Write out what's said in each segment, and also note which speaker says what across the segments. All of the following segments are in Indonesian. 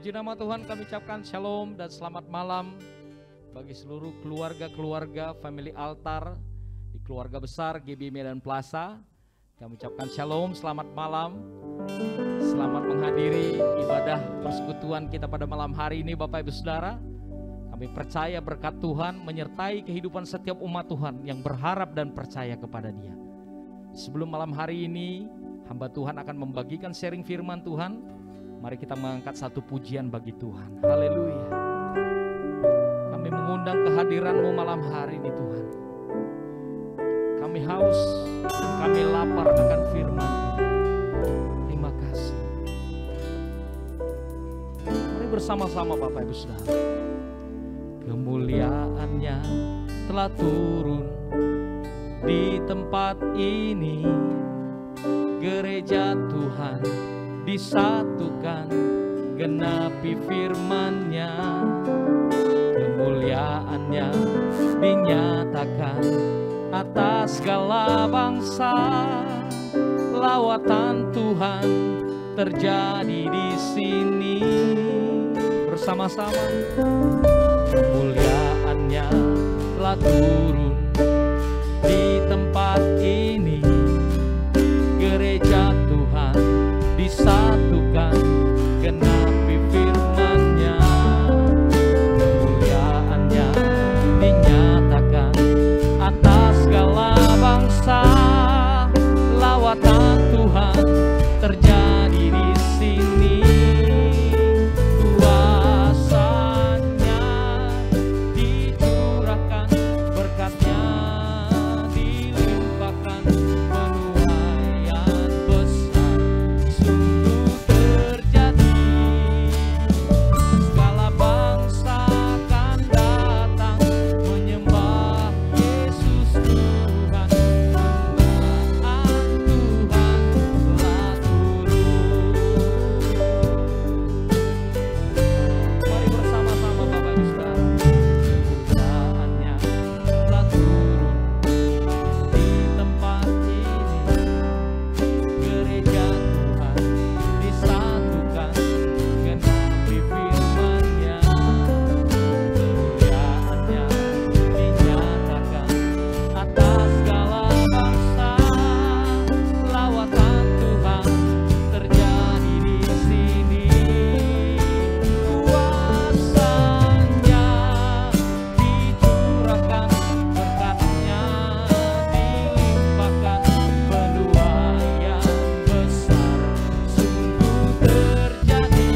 Speaker 1: Puji nama Tuhan, kami ucapkan shalom dan selamat malam bagi seluruh keluarga-keluarga Family Altar di keluarga besar GB Medan Plaza. Kami ucapkan shalom, selamat malam. Selamat menghadiri ibadah persekutuan kita pada malam hari ini Bapak Ibu Saudara. Kami percaya berkat Tuhan menyertai kehidupan setiap umat Tuhan yang berharap dan percaya kepada Dia. Sebelum malam hari ini, hamba Tuhan akan membagikan sharing firman Tuhan. Mari kita mengangkat satu pujian bagi Tuhan. Haleluya. Kami mengundang kehadiran-Mu malam hari ini Tuhan. Kami haus dan kami lapar akan firman-Mu. Terima kasih. Mari bersama-sama Bapak Ibu Saudara. Kemuliaan-Nya telah turun di tempat ini. Gereja Tuhan disatukan, genapi firman-Nya. Kemuliaan-Nya dinyatakan atas segala bangsa. Lawatan Tuhan terjadi di sini. Bersama-sama. Kemuliaan-Nya telah turun di tempat ini. Gereja Tuhan disatukan, genapi firman-Nya. Kemuliaan-Nya dinyatakan atas segala bangsa. Lawatan Tuhan terjadi di sini. Kuasa-Nya dicurahkan, berkat-Nya dilimpahkan. Penuaian besar sungguh terjadi. Segala bangsa akan datang menyembah Yesus Tuhan. Kemuliaan Tuhan telah turun. Mari bersama-sama Bapak Ibu Saudara. Kemuliaan-Nya telah turun di tempat ini. Gereja Tuhan disatukan, genapi firman-Nya. Kemuliaan-Nya dinyatakan atas segala bangsa. Lawatan Tuhan terjadi di sini. Kuasa-Nya dicurahkan, berkat-Nya dilimpahkan. Penuaian besar sungguh terjadi.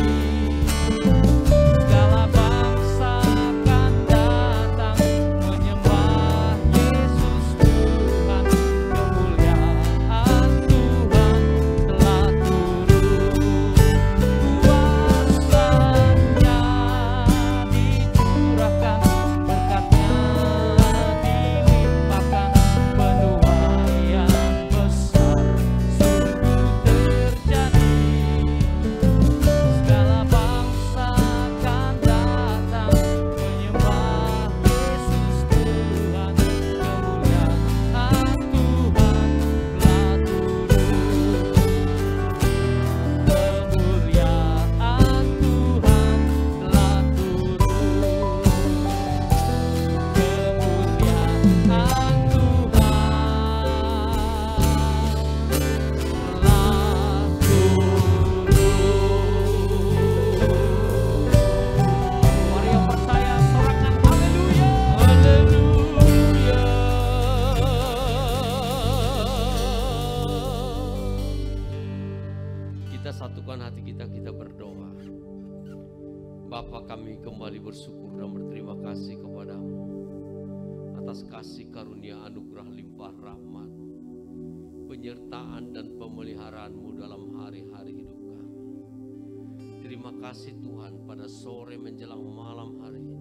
Speaker 1: Segala bangsa akan datang menyembah Yesus Tuhan. Kemuliaan Tuhan telah turun. Kuasa-Nya dicurahkan, berkat-Nya dilimpahkan. Penuaian besar sungguh terjadi. Segala bangsa akan datang menyembah Yesus Tuhan. Kemuliaan Tuhan telah turun. Kemuliaan Tuhan telah turun. Kemuliaan Tuhan telah turun. Mari yang percaya sorakan haleluya. Haleluya.
Speaker 2: Kita satukan hati kita berdoa. Bapa, kami kembali bersyukur dan berterima kasih kepadamu atas kasih karunia anugerah limpah rahmat, penyertaan dan pemeliharaanmu dalam hari-hari hidup kami. Terima kasih Tuhan pada sore menjelang malam hari ini.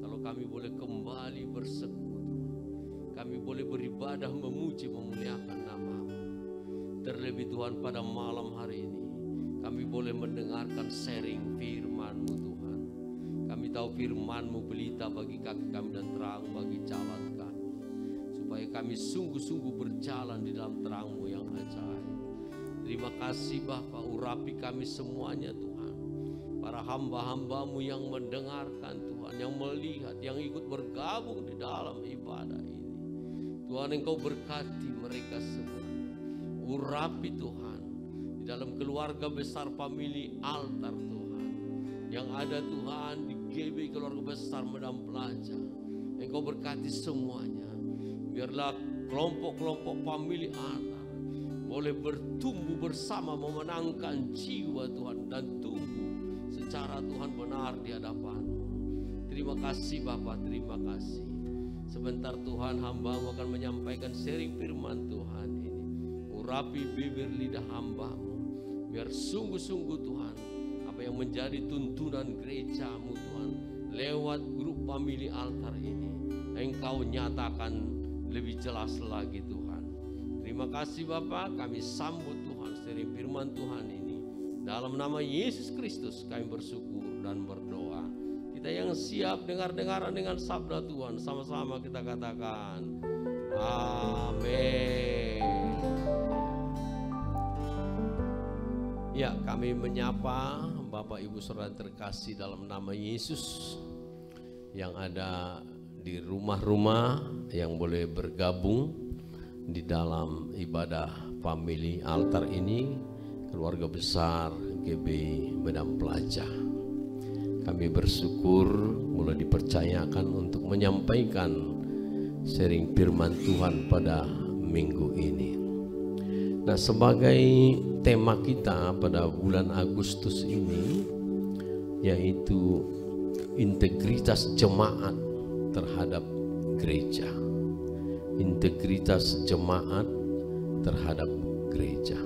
Speaker 2: Kalau kami boleh kembali bersekutu, kami boleh beribadah memuji memuliakan nama-Mu. Terlebih Tuhan pada malam hari ini kami boleh mendengarkan sharing firman-Mu Tuhan. Kami tahu firman-Mu pelita bagi kaki kami dan terang bagi jalan kami. Supaya kami sungguh-sungguh berjalan di dalam terang-Mu yang ajaib. Terima kasih Bapa, urapi kami semuanya Tuhan. Para para hamba-hambamu yang mendengarkan Tuhan, yang melihat, yang ikut bergabung di dalam ibadah ini. Tuhan, Engkau berkati mereka semua. Urapi Tuhan di dalam keluarga besar family altar Tuhan, yang ada Tuhan di GB keluarga besar Medan Plaza. Engkau berkati semuanya. Biarlah kelompok-kelompok family altar boleh bertumbuh bersama, memenangkan jiwa Tuhan, dan tumbuh secara Tuhan benar di hadapan-Mu. Terima kasih Bapa, terima kasih. Sebentar Tuhan, hamba-Mu akan menyampaikan sharing firman Tuhan ini. Urapi bibir lidah hamba-Mu, biar sungguh-sungguh Tuhan, apa yang menjadi tuntunan gereja-Mu Tuhan, lewat grup family altar ini, Engkau nyatakan lebih jelas lagi Tuhan. Terima kasih Bapak, kami sambut Tuhan sharing firman Tuhan ini. Dalam nama Yesus Kristus kami bersyukur dan berdoa. Kita yang siap dengar-dengaran dengan sabda Tuhan, sama-sama kita katakan amin. Ya, kami menyapa Bapak Ibu Saudara terkasih dalam nama Yesus yang ada di rumah-rumah, yang boleh bergabung di dalam ibadah family altar ini, keluarga besar GB Medan Plaza. Kami bersyukur mulai dipercayakan untuk menyampaikan sharing firman Tuhan pada minggu ini. Nah, sebagai tema kita pada bulan Agustus ini, yaitu integritas jemaat terhadap gereja. Integritas jemaat terhadap gereja.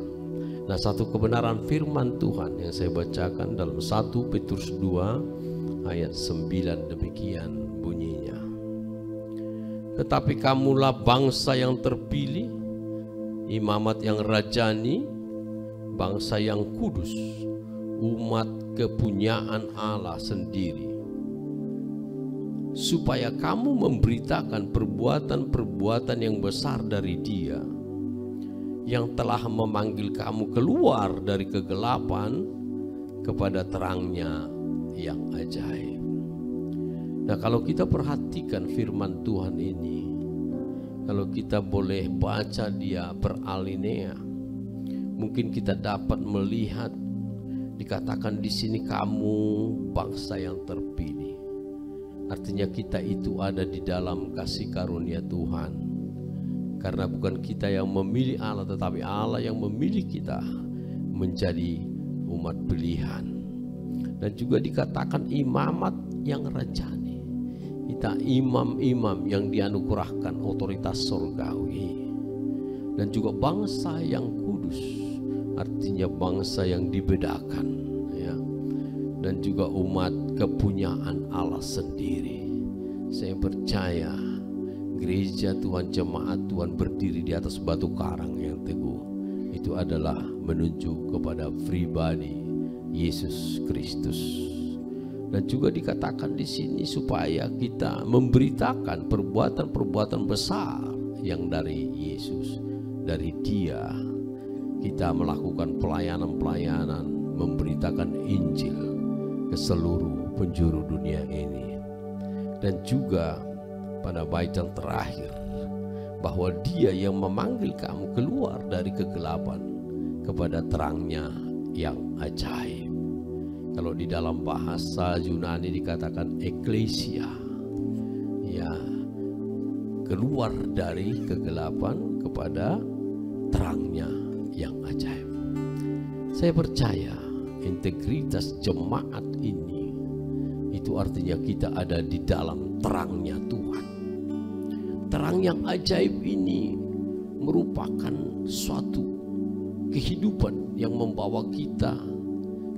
Speaker 2: Nah, satu kebenaran firman Tuhan yang saya bacakan dalam 1 Petrus 2 ayat 9 demikian bunyinya. Tetapi kamulah bangsa yang terpilih, imamat yang rajani, bangsa yang kudus, umat kepunyaan Allah sendiri, supaya kamu memberitakan perbuatan-perbuatan yang besar dari Dia yang telah memanggil kamu keluar dari kegelapan kepada terangnya yang ajaib. Nah, kalau kita perhatikan firman Tuhan ini, kalau kita boleh baca dia beralinea, mungkin kita dapat melihat dikatakan di sini kamu bangsa yang terpilih. Artinya kita itu ada di dalam kasih karunia Tuhan. Karena bukan kita yang memilih Allah, tetapi Allah yang memilih kita menjadi umat pilihan. Dan juga dikatakan imamat yang rajani. Kita imam-imam yang dianugerahkan otoritas surgawi. Dan juga bangsa yang kudus, artinya bangsa yang dibedakan, ya. Dan juga umat kepunyaan Allah sendiri. Saya percaya gereja Tuhan, jemaat Tuhan berdiri di atas batu karang yang teguh. Itu adalah menunjuk kepada pribadi Yesus Kristus. Dan juga dikatakan di sini supaya kita memberitakan perbuatan-perbuatan besar yang dari Yesus, dari Dia. Kita melakukan pelayanan-pelayanan, memberitakan Injil ke seluruh penjuru dunia ini. Dan juga pada bait yang terakhir, bahwa Dia yang memanggil kamu keluar dari kegelapan kepada terangnya yang ajaib. Kalau di dalam bahasa Yunani dikatakan eklesia, ya, keluar dari kegelapan kepada terangnya yang ajaib. Saya percaya integritas jemaat ini, itu artinya kita ada di dalam terangnya Tuhan. Terang yang ajaib ini merupakan suatu kehidupan yang membawa kita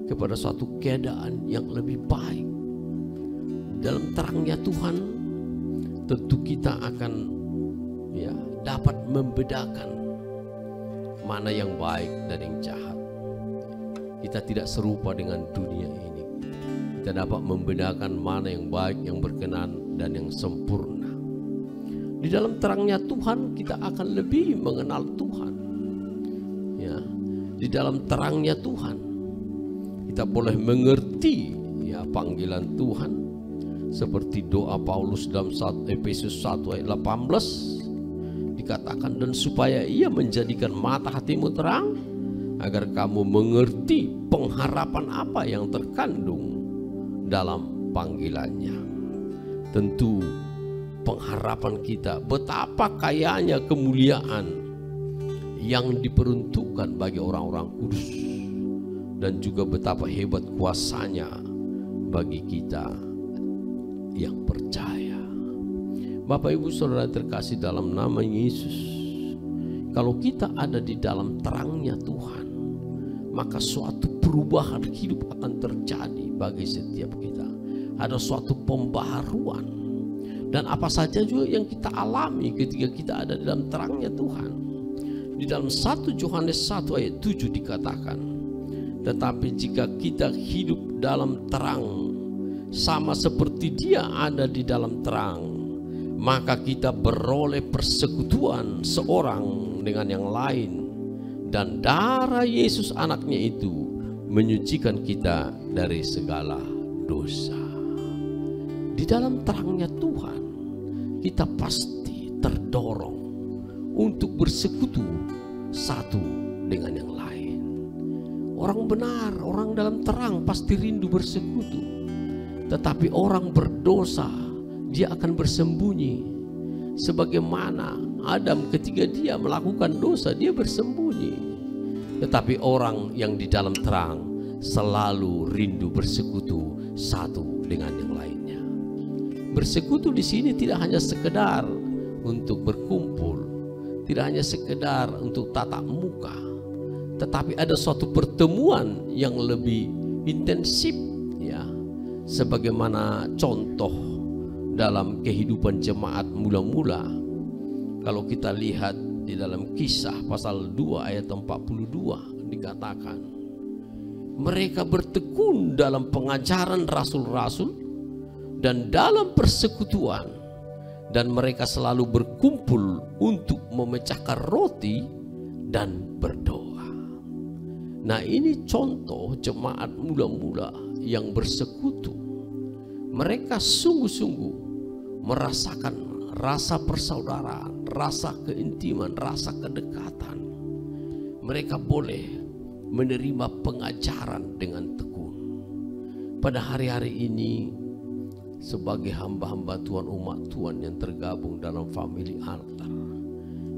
Speaker 2: kepada suatu keadaan yang lebih baik. Dalam terangnya Tuhan, tentu kita akan dapat membedakan mana yang baik dan yang jahat. Kita tidak serupa dengan dunia ini. Kita dapat membedakan mana yang baik, yang berkenan, dan yang sempurna. Di dalam terangnya Tuhan kita akan lebih mengenal Tuhan. Ya, di dalam terangnya Tuhan kita boleh mengerti ya panggilan Tuhan. Seperti doa Paulus dalam Efesus 1 ayat 18 dikatakan, dan supaya ia menjadikan mata hatimu terang, agar kamu mengerti pengharapan apa yang terkandung dalam panggilannya. Tentu pengharapan kita, betapa kayanya kemuliaan yang diperuntukkan bagi orang-orang kudus, dan juga betapa hebat kuasanya bagi kita yang percaya. Bapak Ibu Saudara terkasih dalam nama Yesus, kalau kita ada di dalam terangnya Tuhan, maka suatu perubahan hidup akan terjadi bagi setiap kita. Ada suatu pembaharuan, dan apa saja juga yang kita alami ketika kita ada di dalam terangnya Tuhan. Di dalam 1 Yohanes 1 ayat 7 dikatakan, tetapi jika kita hidup dalam terang, sama seperti Dia ada di dalam terang, maka kita beroleh persekutuan seorang dengan yang lain, dan darah Yesus anaknya itu menyucikan kita dari segala dosa. Di dalam terangnya Tuhan, kita pasti terdorong untuk bersekutu satu dengan yang lain. Orang benar, orang dalam terang pasti rindu bersekutu. Tetapi orang berdosa, dia akan bersembunyi. Sebagaimana Adam ketika dia melakukan dosa, dia bersembunyi. Tetapi orang yang di dalam terang selalu rindu bersekutu satu dengan yang lainnya. Bersekutu di sini tidak hanya sekedar untuk berkumpul, tidak hanya sekedar untuk tatap muka, tetapi ada suatu pertemuan yang lebih intensif, ya. Sebagaimana contoh dalam kehidupan jemaat mula-mula, kalau kita lihat di dalam Kisah pasal 2 ayat 42 dikatakan, mereka bertekun dalam pengajaran rasul-rasul dan dalam persekutuan, dan mereka selalu berkumpul untuk memecahkan roti dan berdoa. Nah, ini contoh jemaat mula-mula yang bersekutu. Mereka sungguh-sungguh merasakan rasa persaudaraan, rasa keintiman, rasa kedekatan. Mereka boleh menerima pengajaran dengan tekun. Pada hari-hari ini, sebagai hamba-hamba Tuhan, umat Tuhan yang tergabung dalam family altar,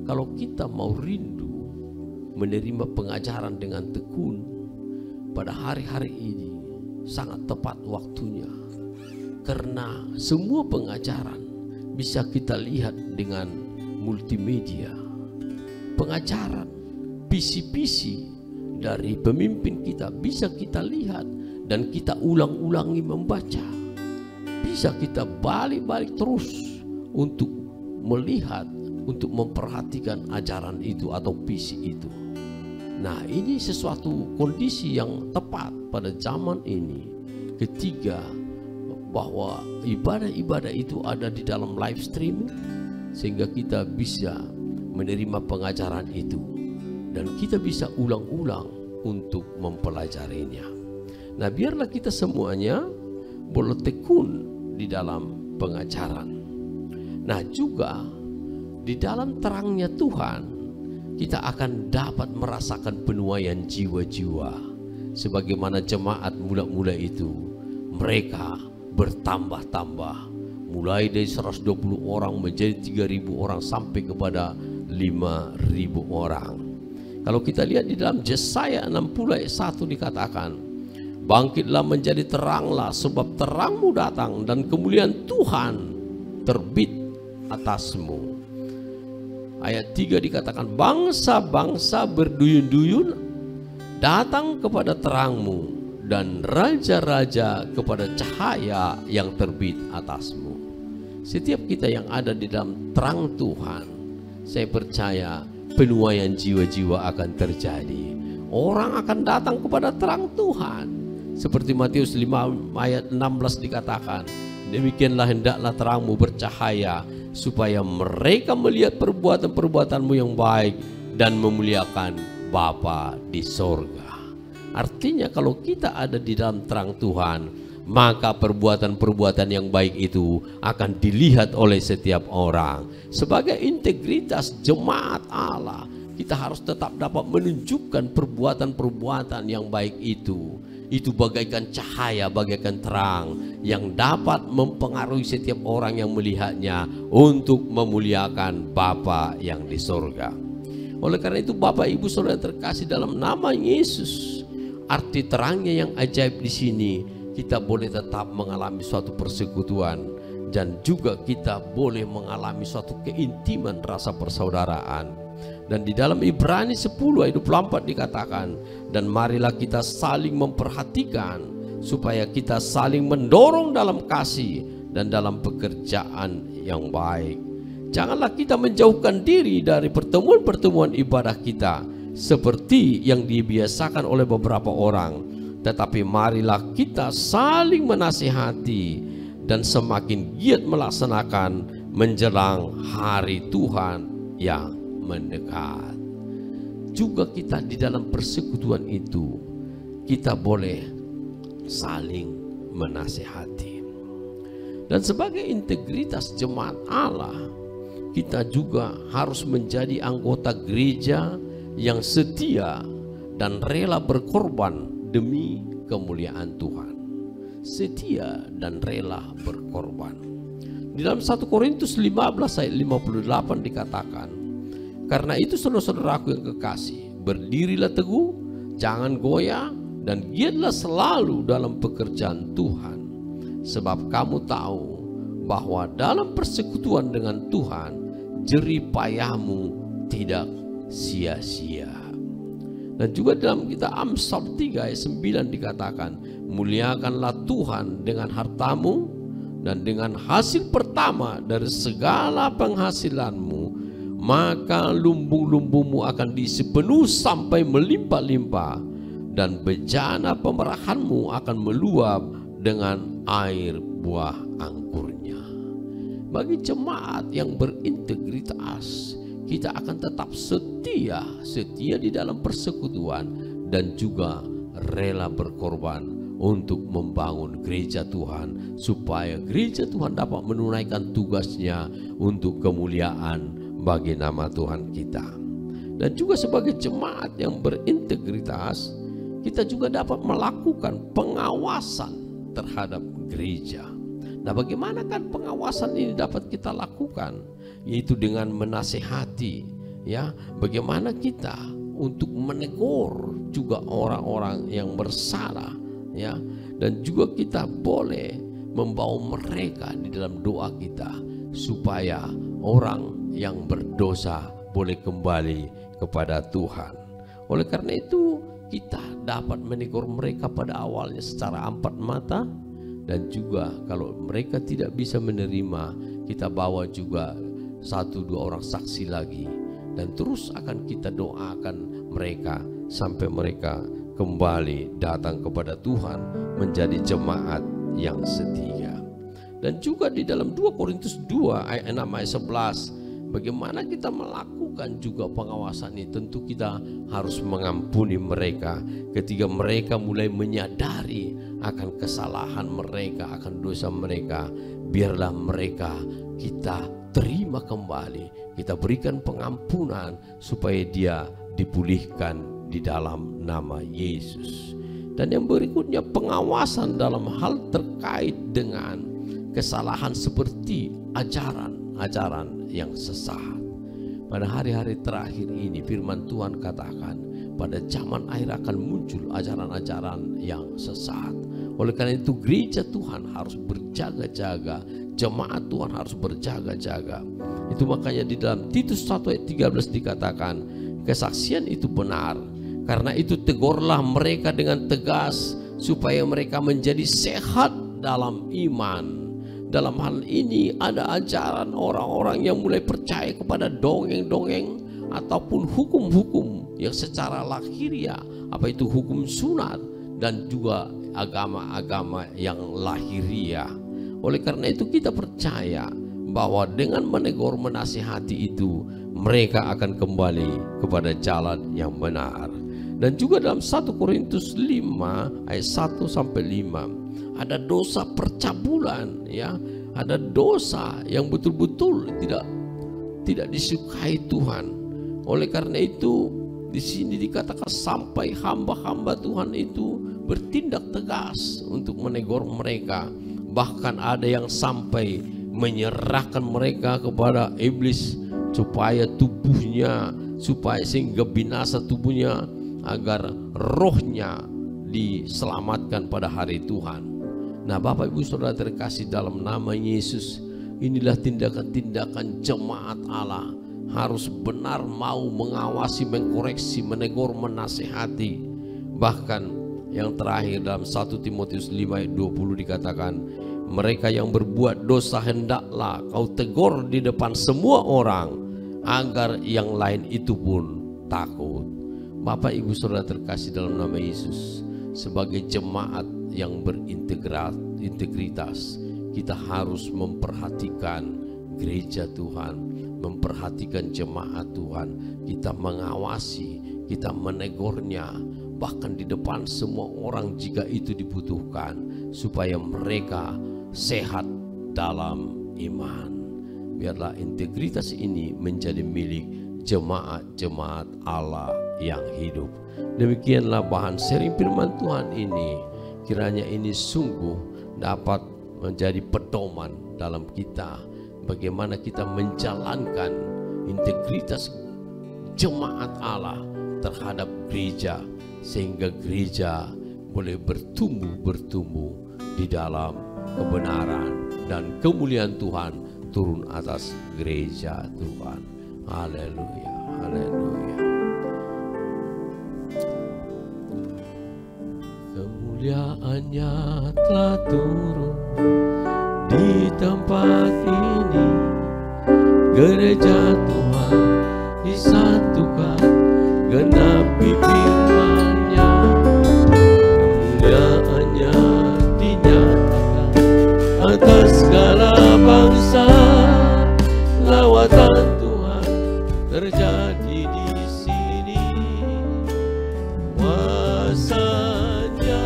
Speaker 2: kalau kita mau rindu menerima pengajaran dengan tekun, pada hari-hari ini sangat tepat waktunya. Karena semua pengajaran bisa kita lihat dengan multimedia. Pengajaran, visi-visi dari pemimpin kita bisa kita lihat dan kita ulang-ulangi membaca. Bisa kita balik-balik terus untuk melihat, untuk memperhatikan ajaran itu atau visi itu. Nah, ini sesuatu kondisi yang tepat pada zaman ini, ketika bahwa ibadah-ibadah itu ada di dalam live streaming, sehingga kita bisa menerima pengajaran itu dan kita bisa ulang-ulang untuk mempelajarinya. Nah, biarlah kita semuanya boleh tekun di dalam pengajaran. Nah, juga di dalam terangnya Tuhan, kita akan dapat merasakan penuaian jiwa-jiwa. Sebagaimana jemaat mula-mula itu, mereka bertambah-tambah, mulai dari 120 orang menjadi 3.000 orang sampai kepada 5.000 orang. Kalau kita lihat di dalam Yesaya 60 ayat 1 dikatakan, bangkitlah menjadi teranglah, sebab terangmu datang dan kemuliaan Tuhan terbit atasmu. Ayat 3 dikatakan, bangsa-bangsa berduyun-duyun datang kepada terangmu, dan raja-raja kepada cahaya yang terbit atasmu. Setiap kita yang ada di dalam terang Tuhan, saya percaya penuaian jiwa-jiwa akan terjadi. Orang akan datang kepada terang Tuhan. Seperti Matius 5 ayat 16 dikatakan, demikianlah hendaklah terangmu bercahaya, supaya mereka melihat perbuatan-perbuatanmu yang baik dan memuliakan Bapa di sorga. Artinya kalau kita ada di dalam terang Tuhan, maka perbuatan-perbuatan yang baik itu akan dilihat oleh setiap orang. Sebagai integritas jemaat Allah, kita harus tetap dapat menunjukkan perbuatan-perbuatan yang baik itu. Itu bagaikan cahaya, bagaikan terang yang dapat mempengaruhi setiap orang yang melihatnya untuk memuliakan Bapa yang di sorga. Oleh karena itu Bapak Ibu Saudara terkasih dalam nama Yesus, arti terangnya yang ajaib di sini, kita boleh tetap mengalami suatu persekutuan dan juga kita boleh mengalami suatu keintiman rasa persaudaraan. Dan di dalam Ibrani 10 ayat 24 dikatakan, dan marilah kita saling memperhatikan supaya kita saling mendorong dalam kasih dan dalam pekerjaan yang baik. Janganlah kita menjauhkan diri dari pertemuan-pertemuan ibadah kita seperti yang dibiasakan oleh beberapa orang, tetapi marilah kita saling menasihati dan semakin giat melaksanakan menjelang hari Tuhan yang mendekat. Juga kita di dalam persekutuan itu kita boleh saling menasihati. Dan sebagai integritas jemaat Allah, kita juga harus menjadi anggota gereja yang setia dan rela berkorban demi kemuliaan Tuhan. Setia dan rela berkorban. Di dalam 1 Korintus 15 ayat 58 dikatakan, karena itu saudara-saudaraku yang kekasih, berdirilah teguh, jangan goyah, dan giatlah selalu dalam pekerjaan Tuhan. Sebab kamu tahu bahwa dalam persekutuan dengan Tuhan, jerih payahmu tidak sia-sia. Dan juga dalam kitab Amsal 3 ayat 9 dikatakan, muliakanlah Tuhan dengan hartamu dan dengan hasil pertama dari segala penghasilanmu, maka lumbung-lumbungmu akan diisi penuh sampai melimpah-limpah, dan bejana pemerahanmu akan meluap dengan air buah angkurnya. Bagi jemaat yang berintegritas, kita akan tetap setia di dalam persekutuan dan juga rela berkorban untuk membangun gereja Tuhan, supaya gereja Tuhan dapat menunaikan tugasnya untuk kemuliaan bagi nama Tuhan kita. Dan juga sebagai jemaat yang berintegritas, kita juga dapat melakukan pengawasan terhadap gereja. Nah, bagaimana kan pengawasan ini dapat kita lakukan? Yaitu dengan menasehati, ya, bagaimana kita untuk menegur juga orang-orang yang bersalah, ya, dan juga kita boleh membawa mereka di dalam doa kita supaya orang yang berdosa boleh kembali kepada Tuhan. Oleh karena itu kita dapat menegur mereka pada awalnya secara empat mata, dan juga kalau mereka tidak bisa menerima, kita bawa juga 1-2 orang saksi lagi, dan terus akan kita doakan mereka sampai mereka kembali datang kepada Tuhan menjadi jemaat yang setia. Dan juga di dalam 2 Korintus 2 ayat 6 ayat 11, bagaimana kita melakukan juga pengawasan ini? Tentu kita harus mengampuni mereka ketika mereka mulai menyadari akan kesalahan mereka, akan dosa mereka. Biarlah mereka kita terima kembali, kita berikan pengampunan supaya dia dipulihkan di dalam nama Yesus. Dan yang berikutnya, pengawasan dalam hal terkait dengan kesalahan seperti ajaran-ajaran yang sesat. Pada hari-hari terakhir ini firman Tuhan katakan, pada zaman akhir akan muncul ajaran-ajaran yang sesat. Oleh karena itu gereja Tuhan harus berjaga-jaga, jemaat Tuhan harus berjaga-jaga. Itu makanya di dalam Titus 1 ayat 13 dikatakan, kesaksian itu benar, karena itu tegurlah mereka dengan tegas supaya mereka menjadi sehat dalam iman. Dalam hal ini ada ajaran orang-orang yang mulai percaya kepada dongeng-dongeng ataupun hukum-hukum yang secara lahiriah, apa itu hukum sunat, dan juga agama-agama yang lahiriah. Oleh karena itu kita percaya bahwa dengan menegur menasihati itu, mereka akan kembali kepada jalan yang benar. Dan juga dalam 1 Korintus 5 ayat 1-5, ada dosa percabulan, ya, ada dosa yang betul-betul tidak disukai Tuhan. Oleh karena itu di sini dikatakan sampai hamba-hamba Tuhan itu bertindak tegas untuk menegur mereka. Bahkan ada yang sampai menyerahkan mereka kepada iblis supaya sehingga binasa tubuhnya, agar rohnya diselamatkan pada hari Tuhan. Nah, Bapak Ibu Saudara terkasih dalam nama Yesus, inilah tindakan-tindakan jemaat Allah, harus benar mau mengawasi, mengkoreksi, menegur, menasehati. Bahkan yang terakhir dalam 1 Timotius 5 ayat 20 dikatakan, mereka yang berbuat dosa hendaklah kau tegur di depan semua orang, agar yang lain itu pun takut. Bapak Ibu Saudara terkasih dalam nama Yesus, sebagai jemaat yang berintegritas, kita harus memperhatikan gereja Tuhan, memperhatikan jemaat Tuhan. Kita mengawasi, kita menegurnya, bahkan di depan semua orang jika itu dibutuhkan, supaya mereka sehat dalam iman. Biarlah integritas ini menjadi milik jemaat-jemaat Allah yang hidup. Demikianlah bahan sharing firman Tuhan ini. Kiranya ini sungguh dapat menjadi pedoman dalam kita, bagaimana kita menjalankan integritas jemaat Allah terhadap gereja, sehingga gereja boleh bertumbuh di dalam kebenaran, dan kemuliaan Tuhan turun atas gereja Tuhan. Haleluya, haleluya. Kemuliaannya telah turun di tempat ini, gereja Tuhan disatukan, genapi firman-Nya. Kemuliaannya dinyatakan atas segala bangsa, lawatan Tuhan terjadi di sini, kuasa-Nya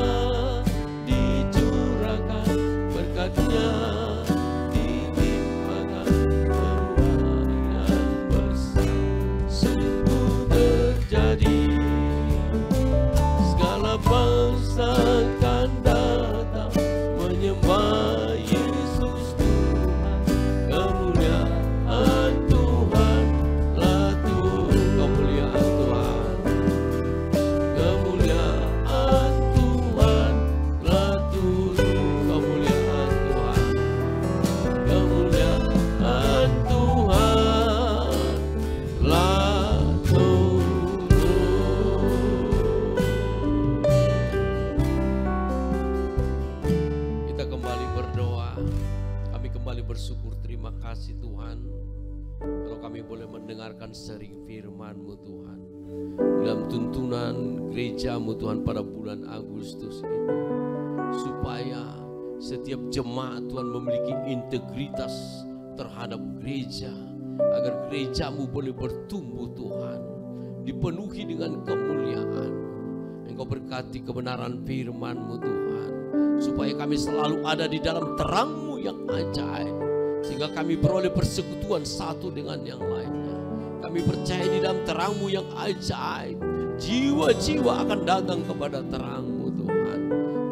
Speaker 2: dicurahkan, berkat-Nya dilimpahkan, kemuliaan besar sungguh terjadi. Segala bangsa akan datang menyembah Yesus Tuhan. Kemuliaan Tuhan telah turun, kemuliaan Tuhan, kemuliaan Tuhan telah turun, kemuliaan Tuhan, kemuliaan Tuhan telah turun. Kita kembali berdoa, kami kembali bersyukur, terima kasih Tuhan, kalau kami boleh mendengarkan sharing firman-Mu Tuhan, dalam tuntunan gereja-Mu Tuhan pada bulan Agustus ini, supaya setiap jemaat Tuhan memiliki integritas terhadap gereja, agar gereja-Mu boleh bertumbuh Tuhan, dipenuhi dengan kemuliaan. Engkau berkati kebenaran firman-Mu Tuhan, supaya kami selalu ada di dalam terang-Mu yang ajaib, sehingga kami beroleh persekutuan satu dengan yang lainnya. Kami percaya di dalam terang-Mu yang ajaib, jiwa-jiwa akan datang kepada terang-Mu Tuhan.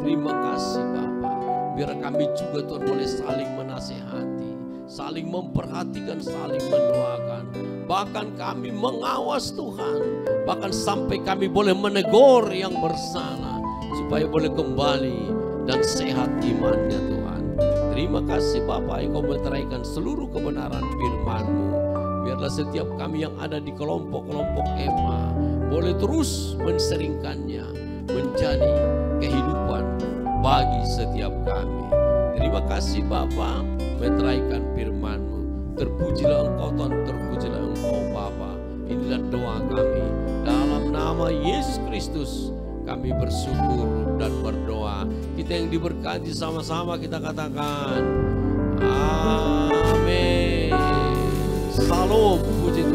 Speaker 2: Terima kasih Bapa, biar kami juga Tuhan boleh saling menasehati, saling memperhatikan, saling mendoakan, bahkan kami mengawas Tuhan, bahkan sampai kami boleh menegur yang bersalah, supaya boleh kembali dan sehat imannya Tuhan. Terima kasih Bapa, Engkau meteraikan seluruh kebenaran firman-Mu. Biarlah setiap kami yang ada di kelompok-kelompok EMA boleh terus menseringkannya menjadi kehidupan bagi setiap kami. Terima kasih Bapa, meteraikan firman-Mu. Terpujilah Engkau Tuhan, terpujilah Engkau Bapa. Inilah doa kami dalam nama Yesus Kristus. Kami bersyukur dan berdoa. Kita yang diberkati sama-sama kita katakan amin. Salam, puji Tuhan.